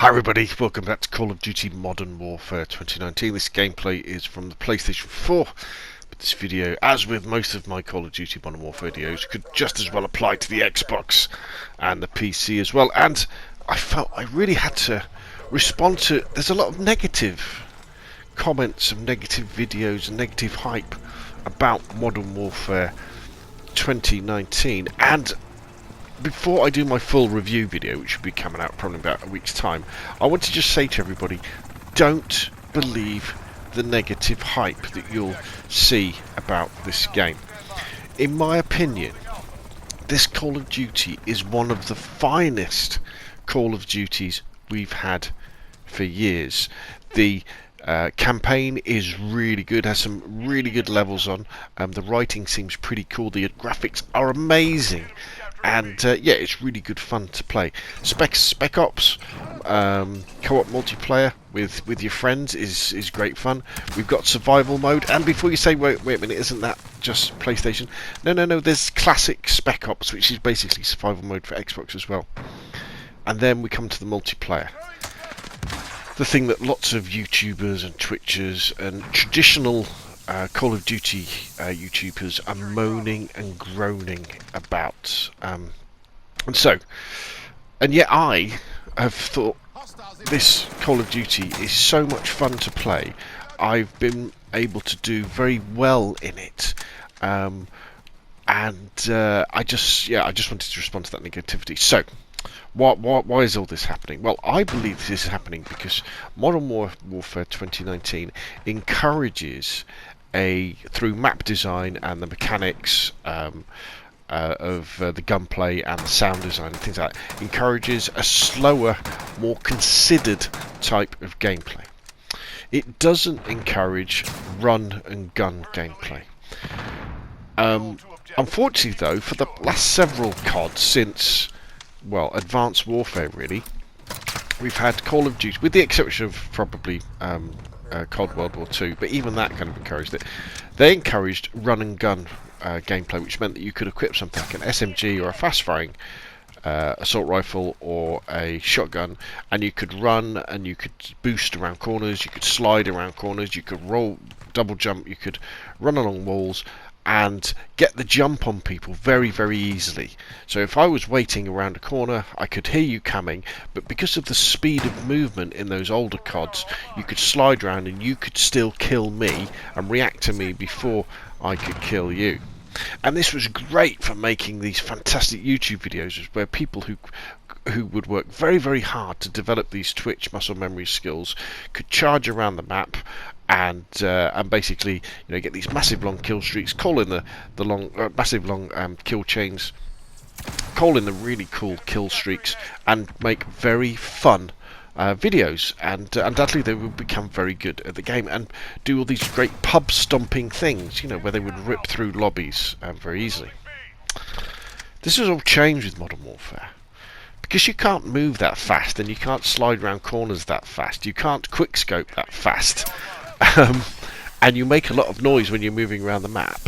Hi everybody, welcome back to Call of Duty Modern Warfare 2019. This gameplay is from the PlayStation 4, but this video, as with most of my Call of Duty Modern Warfare videos, could just as well apply to the Xbox and the PC as well. And I felt I really had to respond to, there's a lot of negative comments and negative videos and negative hype about Modern Warfare 2019, and before I do my full review video, which will be coming out probably about a week's time, I want to just say to everybody, don't believe the negative hype that you'll see about this game. In my opinion, this Call of Duty is one of the finest Call of Duties we've had for years. The campaign is really good, has some really good levels on. The writing seems pretty cool, the graphics are amazing. And yeah, it's really good fun to play. Spec Ops co-op multiplayer with your friends is great fun. We've got survival mode, and before you say wait a minute, isn't that just PlayStation? No, there's classic Spec Ops, which is basically survival mode for Xbox as well. And then we come to the multiplayer, the thing that lots of YouTubers and Twitchers and traditional Call of Duty YouTubers are moaning and groaning about, and yet I have thought this Call of Duty is so much fun to play. I've been able to do very well in it, and I just wanted to respond to that negativity. So why is all this happening? Well, I believe this is happening because Modern Warfare 2019 encourages through map design and the mechanics of the gunplay and the sound design and things like that, encourages a slower, more considered type of gameplay. It doesn't encourage run and gun gameplay. Unfortunately though, for the last several CODs since, well, Advanced Warfare really, we've had Call of Duty, with the exception of probably COD World War II, but even that kind of encouraged it. They encouraged run and gun gameplay, which meant that you could equip something like an SMG or a fast-firing assault rifle or a shotgun, and you could run and you could boost around corners, you could slide around corners, you could roll, double jump, you could run along walls and get the jump on people very, very easily. So if I was waiting around a corner, I could hear you coming, but because of the speed of movement in those older CODs, you could slide around and you could still kill me and react to me before I could kill you. And this was great for making these fantastic YouTube videos where people who would work very, very hard to develop these Twitch muscle memory skills could charge around the map and basically, get these massive long kill streaks, call in the long massive long kill chains, call in the really cool kill streaks, and make very fun videos, and undoubtedly they would become very good at the game and do all these great pub stomping things, where they would rip through lobbies very easily. This has all changed with Modern Warfare. Because you can't move that fast and you can't slide around corners that fast, you can't quickscope that fast, and you make a lot of noise when you're moving around the map.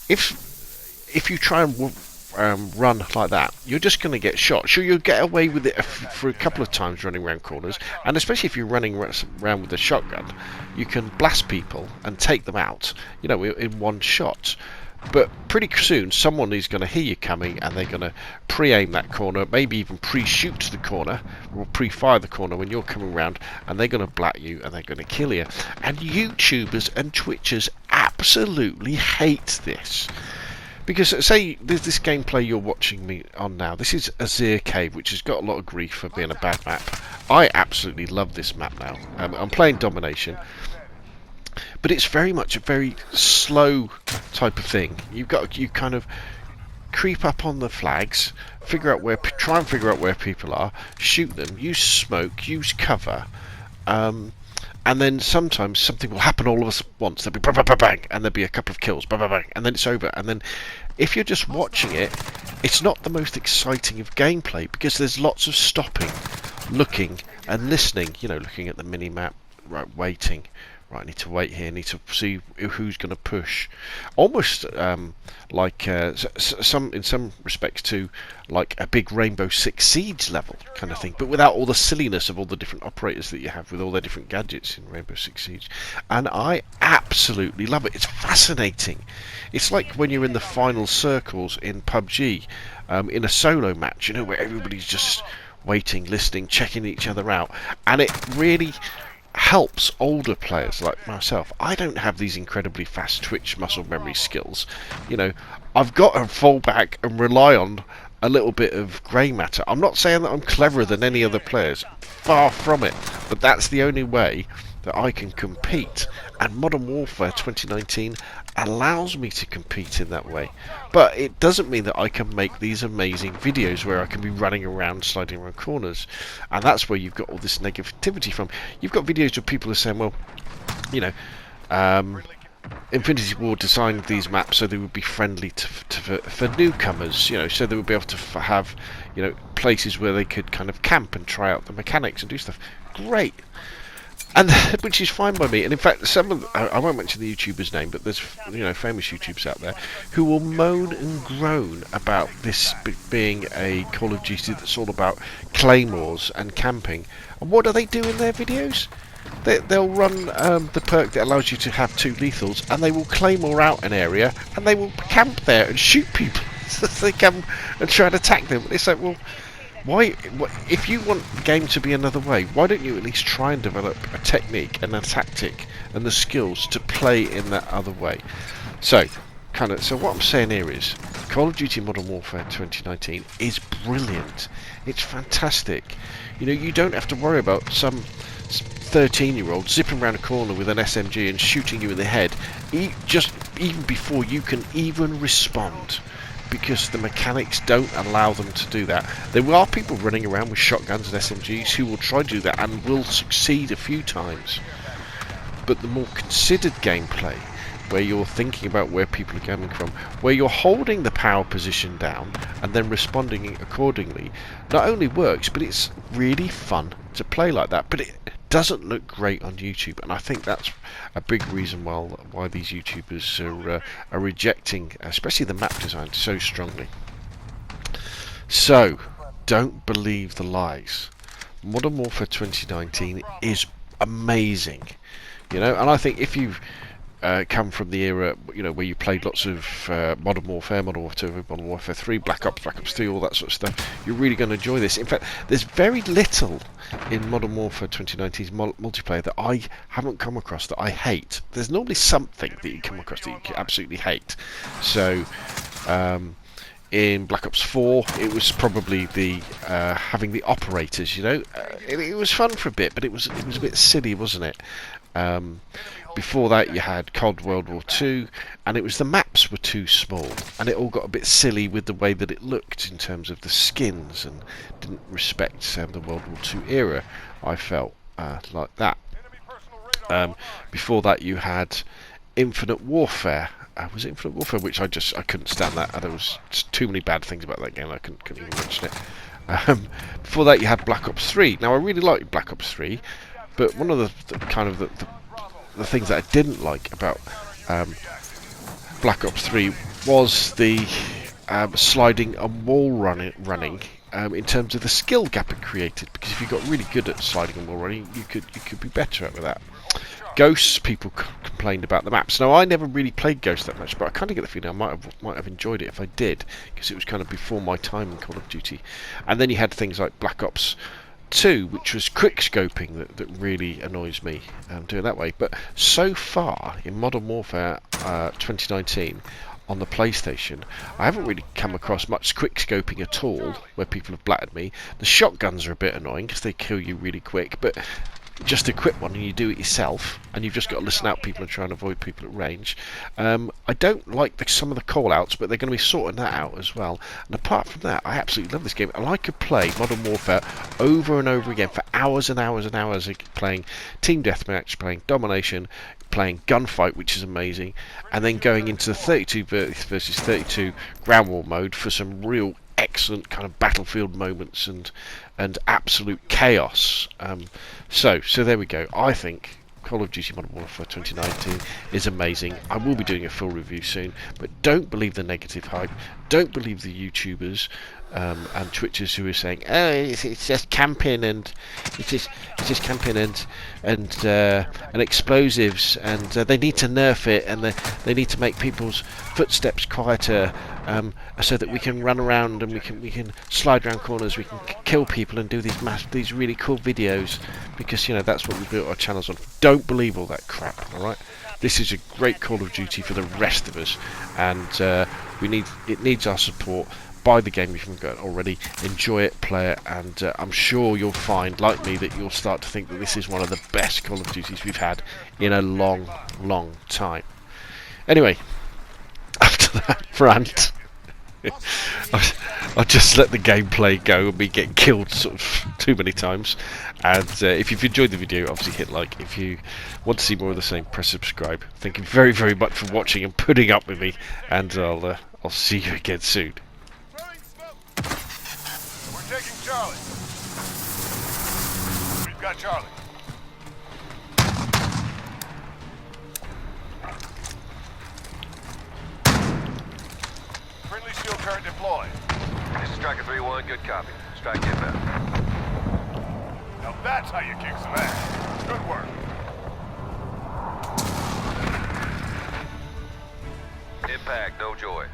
If you try and run like that, you're just going to get shot. Sure, you'll get away with it for a couple of times running around corners, and especially if you're running around with a shotgun, you can blast people and take them out, in one shot. But pretty soon someone is going to hear you coming and they're going to pre-aim that corner, maybe even pre-shoot the corner or pre-fire the corner when you're coming around, and they're going to blat you and they're going to kill you. And YouTubers and Twitchers absolutely hate this. Because say there's this gameplay you're watching me on now. This is Azir Cave, which has got a lot of grief for being a bad map. I absolutely love this map now. I'm playing Domination, but it's very much a very slow type of thing. You kind of creep up on the flags, try and figure out where people are, shoot them, use smoke, use cover, and then sometimes something will happen all of us at once. There'll be bang, bang, bang, and there'll be a couple of kills, bang, bang, bang, and then it's over. And then if you're just watching it, it's not the most exciting of gameplay because there's lots of stopping, looking and listening, looking at the mini-map, right, waiting, right, I need to wait here, I need to see who's going to push. Almost like some in some respects to like a big Rainbow Six Siege level kind of thing, but without all the silliness of all the different operators that you have with all their different gadgets in Rainbow Six Siege. And I absolutely love it. It's fascinating. It's like when you're in the final circles in PUBG, in a solo match, you know, where everybody's just waiting, listening, checking each other out, and it really helps older players like myself. I don't have these incredibly fast twitch muscle memory skills. You know, I've got to fall back and rely on a little bit of grey matter. I'm not saying that I'm cleverer than any other players, far from it, but that's the only way that I can compete, and Modern Warfare 2019 allows me to compete in that way. But it doesn't mean that I can make these amazing videos where I can be running around, sliding around corners, and that's where you've got all this negativity from. You've got videos where people are saying, well, you know, Infinity Ward designed these maps so they would be friendly for newcomers, you know, so they would be able to have, you know, places where they could kind of camp and try out the mechanics and do stuff. Great. And which is fine by me. And in fact, some of I won't mention the YouTuber's name, but there's, you know, famous YouTubers out there who will moan and groan about this being a Call of Duty that's all about claymores and camping. And what do they do in their videos? They'll run the perk that allows you to have 2 lethals, and they will claymore out an area, and they will camp there and shoot people as they come and try and attack them. It's like, well, why, if you want the game to be another way, why don't you at least try and develop a technique and a tactic and the skills to play in that other way? So what I'm saying here is, Call of Duty Modern Warfare 2019 is brilliant. It's fantastic. You know, you don't have to worry about some 13-year-old zipping around a corner with an SMG and shooting you in the head, even before you can even respond, because the mechanics don't allow them to do that. There are people running around with shotguns and SMGs who will try to do that and will succeed a few times. But the more considered gameplay, where you're thinking about where people are coming from, where you're holding the power position down and then responding accordingly, not only works, but it's really fun to play like that. But it doesn't look great on YouTube, and I think that's a big reason why these YouTubers are rejecting, especially the map design, so strongly. So, don't believe the lies. Modern Warfare 2019 is amazing, you know, and I think if you've come from the era, you know, where you played lots of Modern Warfare, Modern Warfare 2, Modern Warfare 3, Black Ops 3, all that sort of stuff, you're really going to enjoy this. In fact, there's very little in Modern Warfare 2019's multiplayer that I haven't come across that I hate. There's normally something that you come across that you absolutely hate. So, in Black Ops 4, it was probably the having the operators, you know. It was fun for a bit, but it was a bit silly, wasn't it? Before that, you had COD World War 2, and it was the maps were too small, and it all got a bit silly with the way that it looked in terms of the skins, and didn't respect the World War 2 era, I felt, like that. Before that, you had Infinite Warfare. Was it Infinite Warfare? Which I couldn't stand that. There was just too many bad things about that game. I couldn't even mention it. Before that, you had Black Ops 3. Now, I really liked Black Ops 3, but one of the things that I didn't like about Black Ops 3 was the sliding and wall running in terms of the skill gap it created. Because if you got really good at sliding and wall running, you could be better at that. Ghosts, people complained about the maps. Now, I never really played Ghosts that much, but I kind of get the feeling I might have enjoyed it if I did, because it was kind of before my time in Call of Duty. And then you had things like Black Ops 2, which was quick scoping that really annoys me doing that way. But so far in Modern Warfare 2019 on the PlayStation, I haven't really come across much quick scoping at all where people have blattered me. The shotguns are a bit annoying because they kill you really quick, but just equip one and you do it yourself, and you've just got to listen out people and try and avoid people at range. I don't like some of the call-outs, but they're going to be sorting that out as well. And apart from that, I absolutely love this game, and I could play Modern Warfare over and over again for hours and hours and hours, playing Team Deathmatch, playing Domination, playing Gunfight, which is amazing, and then going into the 32 versus 32 ground war mode for some real excellent kind of battlefield moments and absolute chaos. So there we go. I think Call of Duty Modern Warfare 2019 is amazing. I will be doing a full review soon, but don't believe the negative hype. Don't believe the YouTubers and Twitchers who are saying, "Oh, it's just camping and it's just camping and explosives, and they need to nerf it, and they need to make people's footsteps quieter, so that we can run around and we can slide around corners, we can kill people and do these really cool videos, because that's what we built our channels on." Don't believe all that crap. All right, this is a great Call of Duty for the rest of us, and it needs our support. Buy the game if you haven't got it already, enjoy it, play it, and I'm sure you'll find, like me, that you'll start to think that this is one of the best Call of Duties we've had in a long, long time. Anyway, after that rant, I'll just let the gameplay go and me get killed sort of too many times. And if you've enjoyed the video, obviously hit like. If you want to see more of the same, press subscribe. Thank you very, very much for watching and putting up with me, and I'll see you again soon. We're taking Charlie. We've got Charlie. Friendly shield current deployed. This is Striker 3-1, good copy. Strike inbound. Now that's how you kick some ass. Good work. Impact, no joy.